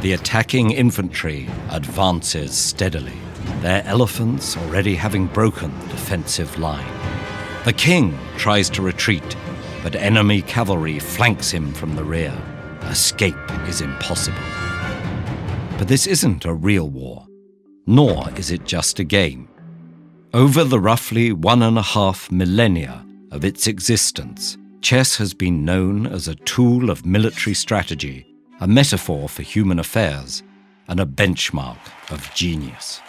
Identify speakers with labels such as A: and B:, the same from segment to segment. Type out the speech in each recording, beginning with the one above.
A: The attacking infantry advances steadily, their elephants already having broken the defensive line. The king tries to retreat, but enemy cavalry flanks him from the rear. Escape is impossible. But this isn't a real war, nor is it just a game. Over the roughly 1.5 millennia of its existence, chess has been known as a tool of military strategy, a metaphor for human affairs, and a benchmark of genius.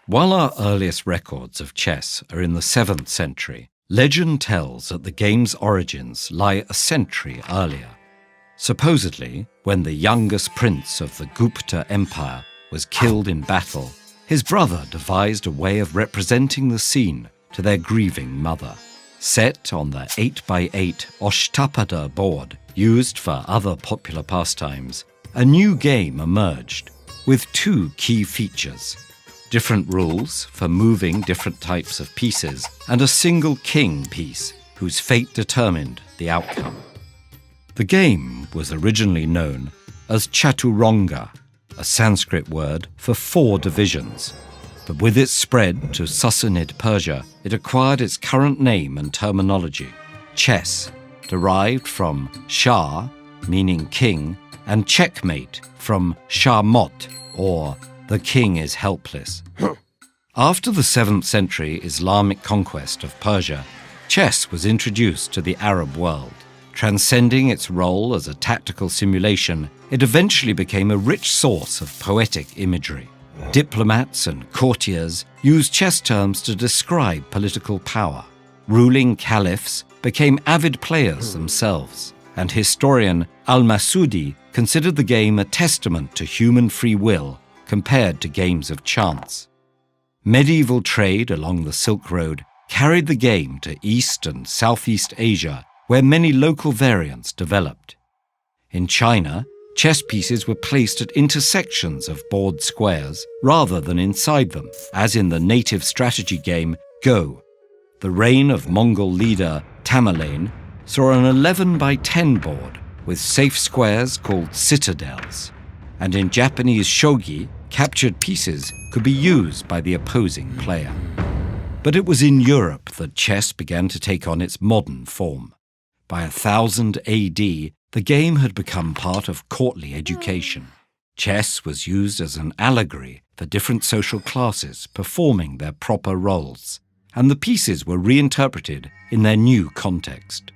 A: While our earliest records of chess are in the 7th century, legend tells that the game's origins lie a century earlier. Supposedly, when the youngest prince of the Gupta Empire was killed in battle, his brother devised a way of representing the scene to their grieving mother. Set on the 8x8 Ashtapada board used for other popular pastimes, a new game emerged with 2 key features: different rules for moving different types of pieces, and a single king piece whose fate determined the outcome. The game was originally known as Chaturanga, a Sanskrit word for 4 divisions, but with its spread to Sassanid Persia, it acquired its current name and terminology: chess, derived from Shah, meaning king, and checkmate from Shahmot, or the king is helpless. After the 7th century Islamic conquest of Persia, chess was introduced to the Arab world. Transcending its role as a tactical simulation, it eventually became a rich source of poetic imagery. Diplomats and courtiers used chess terms to describe political power. Ruling caliphs became avid players themselves, and historian al-Masudi considered the game a testament to human free will compared to games of chance. Medieval trade along the Silk Road carried the game to East and Southeast Asia, where many local variants developed. In China, chess pieces were placed at intersections of board squares rather than inside them, as in the native strategy game Go. The reign of Mongol leader Tamerlane saw an 11x10 board with safe squares called citadels, and in Japanese shogi, captured pieces could be used by the opposing player. But it was in Europe that chess began to take on its modern form. By 1000 AD, the game had become part of courtly education. Chess was used as an allegory for different social classes performing their proper roles, and the pieces were reinterpreted in their new context.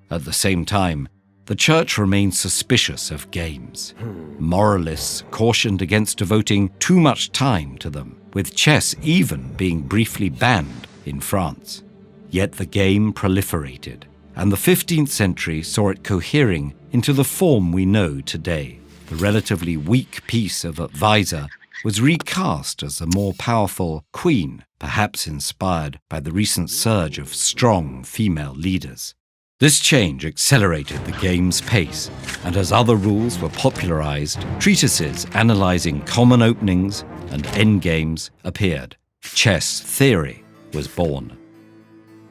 A: At the same time, the church remained suspicious of games. Moralists cautioned against devoting too much time to them, with chess even being briefly banned in France. Yet the game proliferated, and the 15th century saw it cohering into the form we know today. The relatively weak piece of advisor was recast as a more powerful queen, perhaps inspired by the recent surge of strong female leaders. This change accelerated the game's pace, and as other rules were popularized, treatises analyzing common openings and endgames appeared. Chess theory was born.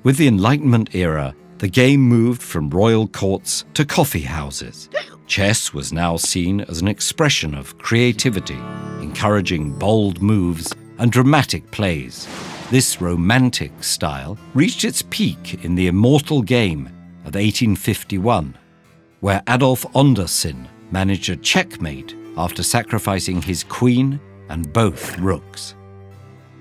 A: With the Enlightenment era, the game moved from royal courts to coffee houses. Chess was now seen as an expression of creativity, encouraging bold moves and dramatic plays. This romantic style reached its peak in the immortal game of 1851, where Adolf Anderssen managed a checkmate after sacrificing his queen and both rooks.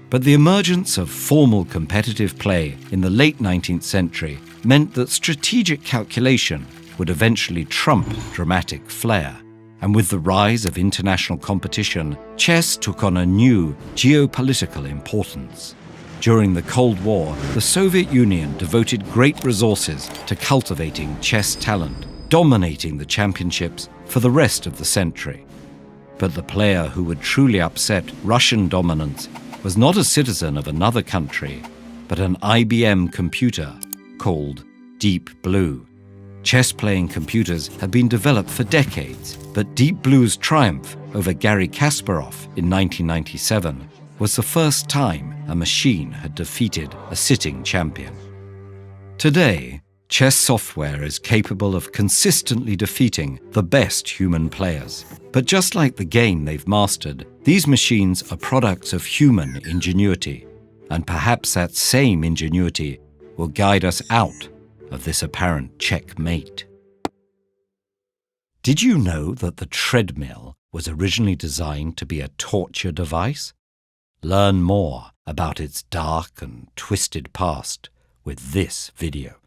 A: But the emergence of formal competitive play in the late 19th century meant that strategic calculation would eventually trump dramatic flair. And with the rise of international competition, chess took on a new geopolitical importance. During the Cold War, the Soviet Union devoted great resources to cultivating chess talent, dominating the championships for the rest of the century. But the player who would truly upset Russian dominance was not a citizen of another country, but an IBM computer called Deep Blue. Chess-playing computers had been developed for decades, but Deep Blue's triumph over Garry Kasparov in 1997 was the first time a machine had defeated a sitting champion. Today, Chess software is capable of consistently defeating the best human players. But just like the game they've mastered, these machines are products of human ingenuity. And perhaps that same ingenuity will guide us out of this apparent checkmate. Did you know that the treadmill was originally designed to be a torture device? Learn more about its dark and twisted past with this video.